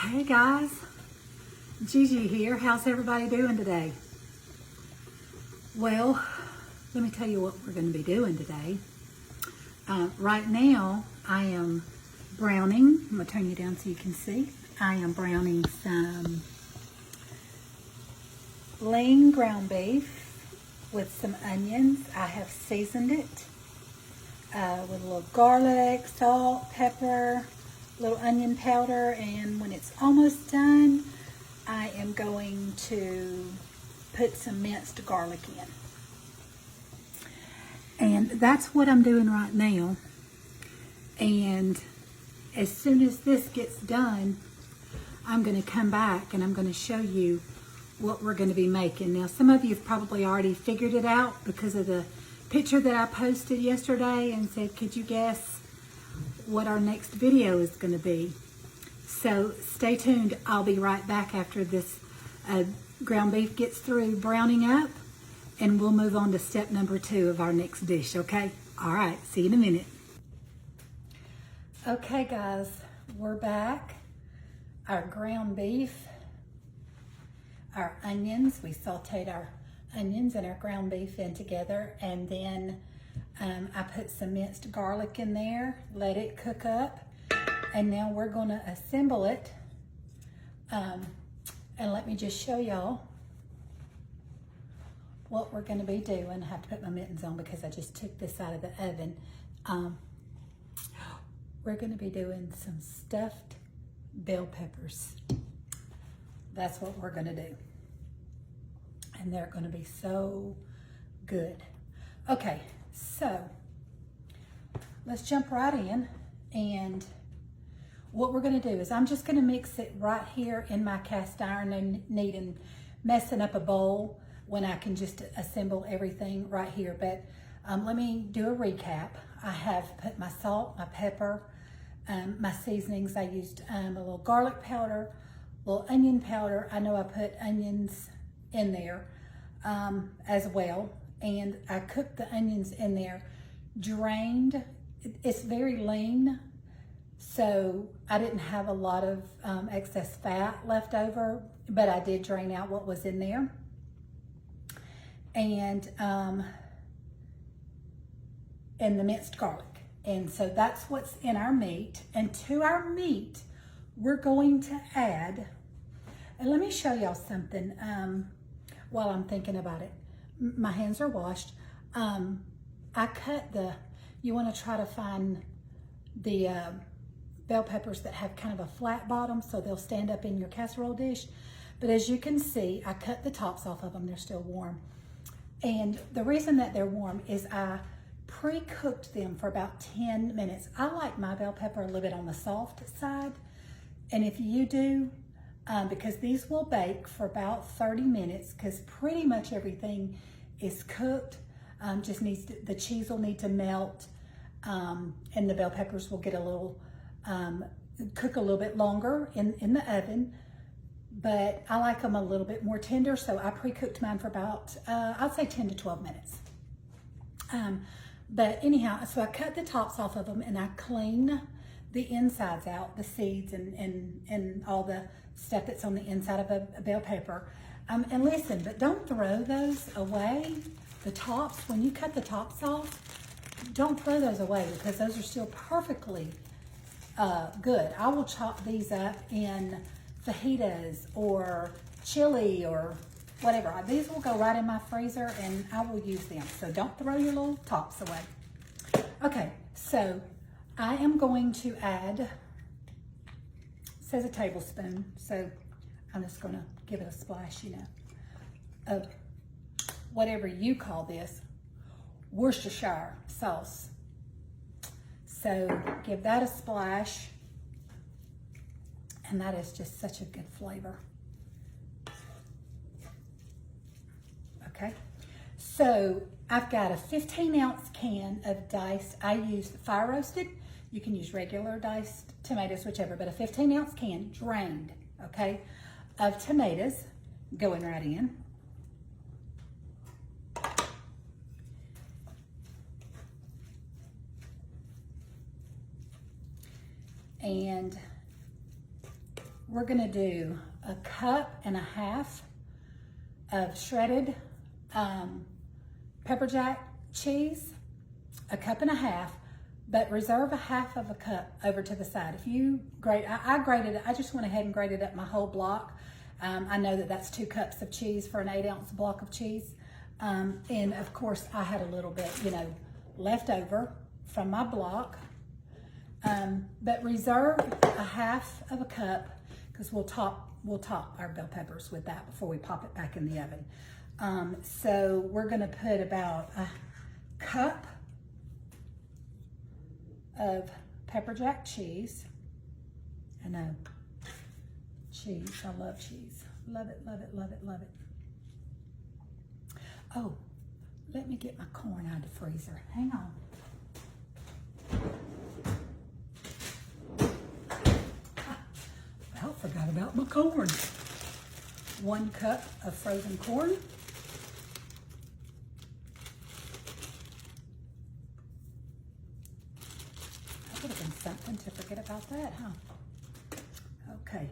Hey guys, Gigi here. How's everybody doing today? Well, let me tell you what we're going to be doing today. Right now, I am browning. I'm going to turn you down so you can see. I am browning some lean ground beef with some onions. I have seasoned it with a little garlic, salt, pepper, little onion powder, and when it's almost done, I am going to put some minced garlic in. And that's what I'm doing right now. And as soon as this gets done, I'm going to come back and I'm going to show you what we're going to be making. Now, some of you have probably already figured it out because of the picture that I posted yesterday and said, could you guess what our next video is going to be? So stay tuned. I'll be right back after this ground beef gets through browning up, and we'll move on to step number 2 of our next dish, okay? All right, see you in a minute. Okay guys, we're back. Our ground beef, our onions, we sauteed our onions and our ground beef in together, and then I put some minced garlic in there, let it cook up, and now we're going to assemble it. And let me just show y'all what we're going to be doing. I have to put my mittens on because I just took this out of the oven. We're going to be doing some stuffed bell peppers. That's what we're going to do. And they're going to be so good. Okay, so let's jump right in. And what we're going to do is I'm just going to mix it right here in my cast iron. No need in messing up a bowl when I can just assemble everything right here. But let me do a recap. I have put my salt, my pepper, my seasonings. I used a little garlic powder, a little onion powder. I know I put onions in there as well. And I cooked the onions in there, drained. It's very lean, so I didn't have a lot of excess fat left over, but I did drain out what was in there. And the minced garlic. And so that's what's in our meat. And to our meat, we're going to add, and let me show y'all something while I'm thinking about it. My hands are washed. I cut you want to try to find the bell peppers that have kind of a flat bottom so they'll stand up in your casserole dish. But as you can see, I cut the tops off of them. They're still warm. And the reason that they're warm is I pre-cooked them for about 10 minutes. I like my bell pepper a little bit on the soft side. And if you do, because these will bake for about 30 minutes because pretty much everything is cooked. Just needs to, the cheese will need to melt, and the bell peppers will get a little, cook a little bit longer in the oven. But I like them a little bit more tender, so I pre-cooked mine for about, I'd say 10 to 12 minutes. But anyhow, so I cut the tops off of them and I clean the insides out, the seeds and all the stuff that's on the inside of a bell pepper. And listen, but don't throw those away. The tops, when you cut the tops off, don't throw those away because those are still perfectly good. I will chop these up in fajitas or chili or whatever. These will go right in my freezer and I will use them. So don't throw your little tops away. Okay, so I am going to add, it says a tablespoon, so I'm just gonna give it a splash, you know, of whatever you call this, Worcestershire sauce. So give that a splash, and that is just such a good flavor. Okay, so I've got a 15-ounce can of diced, I use fire roasted, you can use regular diced tomatoes, whichever, but a 15-ounce can, drained, okay, of tomatoes going right in. And we're gonna do 1.5 cups of shredded pepper jack cheese, 1.5 cups, but reserve 1/2 cup over to the side. If you grate, I grated it, I just went ahead and grated up my whole block. I know that that's 2 cups of cheese for an 8-ounce block of cheese. And of course I had a little bit, you know, left over from my block. But reserve 1/2 cup because we'll top our bell peppers with that before we pop it back in the oven. So we're gonna put about 1 cup of pepper jack cheese. I know, cheese, I love cheese. Love it, love it, love it, love it. Oh, let me get my corn out of the freezer. Hang on. I forgot about my corn. 1 cup of frozen corn. That would have been something to forget about that, huh? Okay.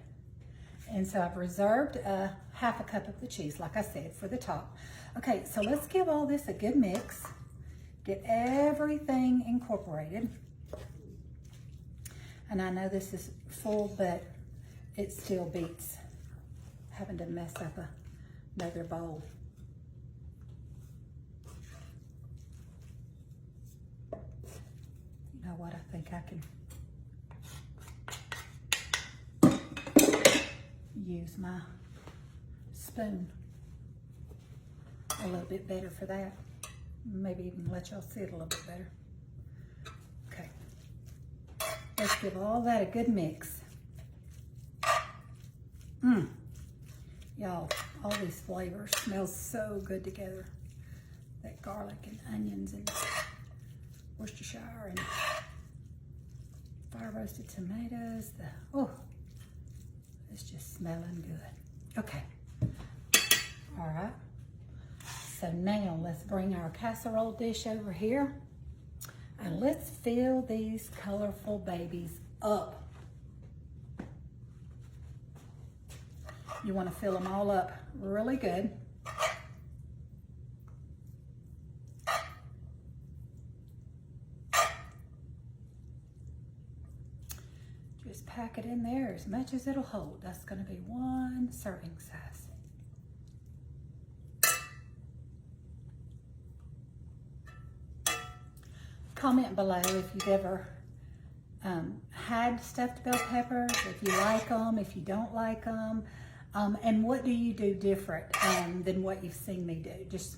And so I've reserved 1/2 cup of the cheese, like I said, for the top. Okay, so let's give all this a good mix. Get everything incorporated. And I know this is full, but it still beats having to mess up another bowl. You know what, I think I can use my spoon a little bit better for that. Maybe even let y'all see it a little bit better. Okay, let's give all that a good mix. Y'all, all these flavors smell so good together. That garlic and onions and Worcestershire and fire roasted tomatoes. It's just smelling good. Okay, all right. So now let's bring our casserole dish over here and let's fill these colorful babies up. You want to fill them all up really good. Just pack it in there as much as it'll hold. That's going to be 1 serving size. Comment below if you've ever had stuffed bell peppers, if you like them, if you don't like them. And what do you do different than what you've seen me do? Just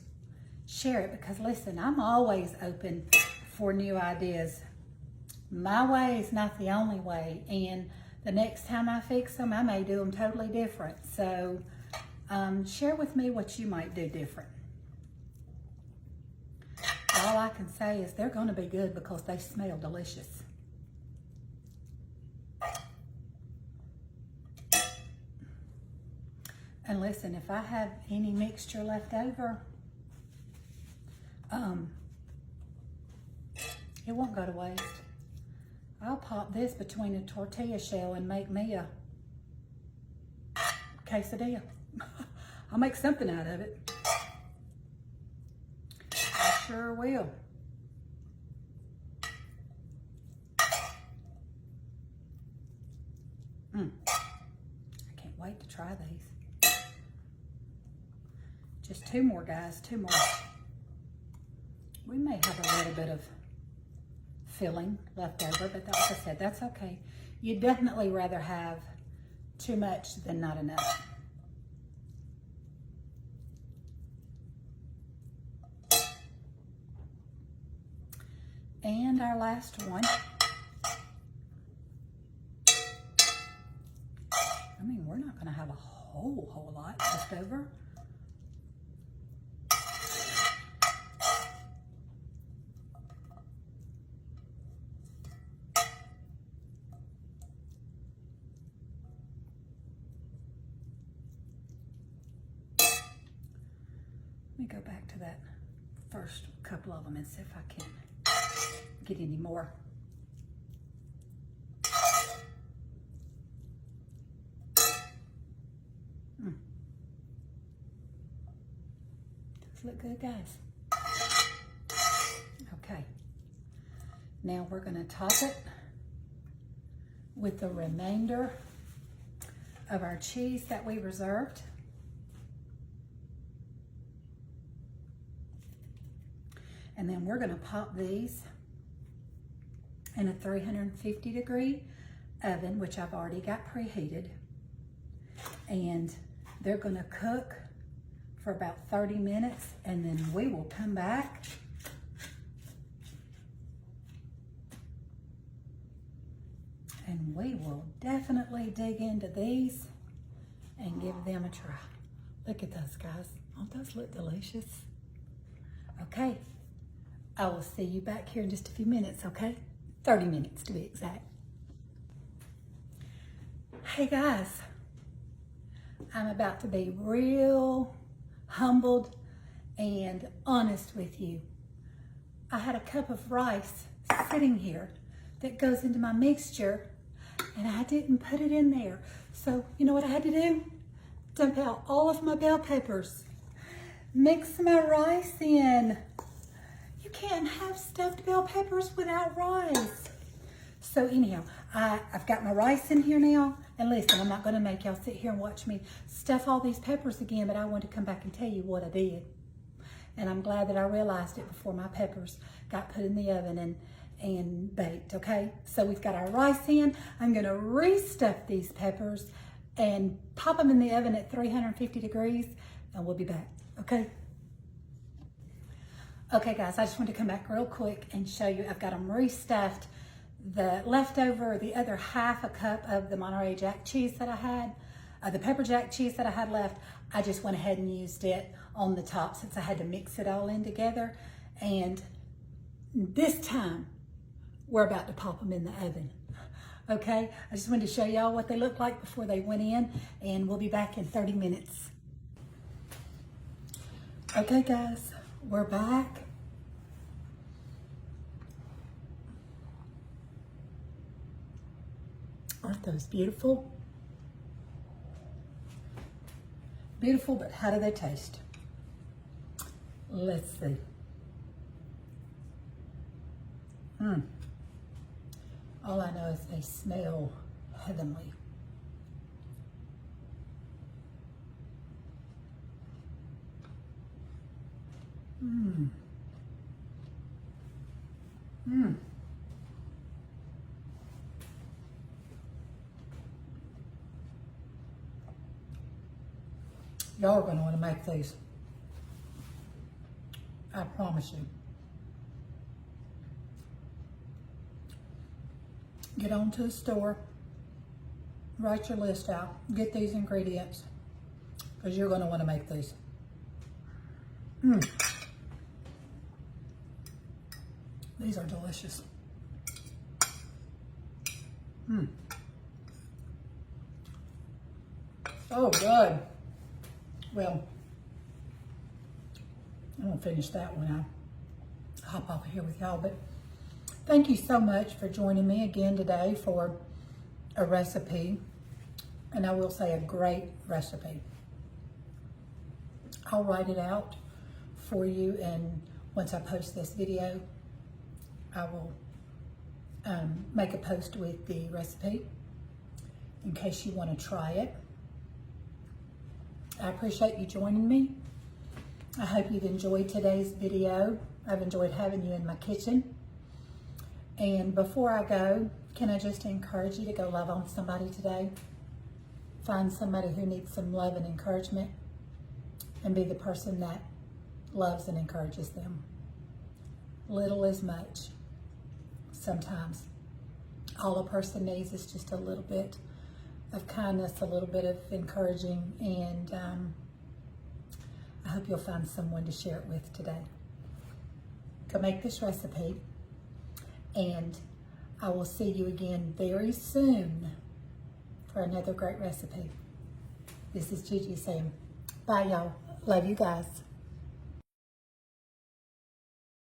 share it, because listen, I'm always open for new ideas. My way is not the only way, and the next time I fix them, I may do them totally different. So share with me what you might do different. All I can say is they're going to be good because they smell delicious. And listen, if I have any mixture left over, it won't go to waste. I'll pop this between a tortilla shell and make me a quesadilla. I'll make something out of it. I sure will. I can't wait to try these. Just 2 more, guys, 2 more. We may have a little bit of filling left over, but like I said, that's okay. You'd definitely rather have too much than not enough. And our last one. I mean, we're not gonna have a whole lot left over. Let me go back to that first couple of them and see if I can get any more. look good, guys? Okay. Now we're gonna top it with the remainder of our cheese that we reserved. And then we're gonna pop these in a 350-degree oven, which I've already got preheated. And they're gonna cook for about 30 minutes, and then we will come back and we will definitely dig into these and give them a try. Look at those, guys. Don't those look delicious? Okay, I will see you back here in just a few minutes, okay? 30 minutes to be exact. Hey guys, I'm about to be real humbled and honest with you. I had a cup of rice sitting here that goes into my mixture, and I didn't put it in there. So you know what I had to do? Dump out all of my bell peppers, mix my rice in. You can't have stuffed bell peppers without rice. So anyhow, I've got my rice in here now. And listen, I'm not gonna make y'all sit here and watch me stuff all these peppers again, but I want to come back and tell you what I did. And I'm glad that I realized it before my peppers got put in the oven and baked, okay? So we've got our rice in. I'm gonna restuff these peppers and pop them in the oven at 350 degrees, and we'll be back, okay? Okay guys, I just want to come back real quick and show you I've got them restuffed. The leftover, the other half a cup of the Monterey Jack cheese that I had, the pepper jack cheese that I had left, I just went ahead and used it on the top since I had to mix it all in together. And this time, we're about to pop them in the oven. Okay, I just wanted to show y'all what they look like before they went in, and we'll be back in 30 minutes. Okay guys, we're back. Aren't those beautiful? Beautiful, but how do they taste? Let's see. All I know is they smell heavenly. Y'all are going to want to make these. I promise you. Get on to the store, write your list out, get these ingredients, because you're going to want to make these. These are delicious. So good. Well, I'm going to finish that when I hop off here with y'all, but thank you so much for joining me again today for a recipe, and I will say a great recipe. I'll write it out for you, and once I post this video, I will make a post with the recipe in case you want to try it. I appreciate you joining me. I hope you've enjoyed today's video. I've enjoyed having you in my kitchen. And before I go, can I just encourage you to go love on somebody today? Find somebody who needs some love and encouragement, and be the person that loves and encourages them. Little is much. Sometimes all a person needs is just a little bit of kindness, a little bit of encouraging, and I hope you'll find someone to share it with today. Go make this recipe, and I will see you again very soon for another great recipe. This is Gigi saying bye, y'all. Love you guys.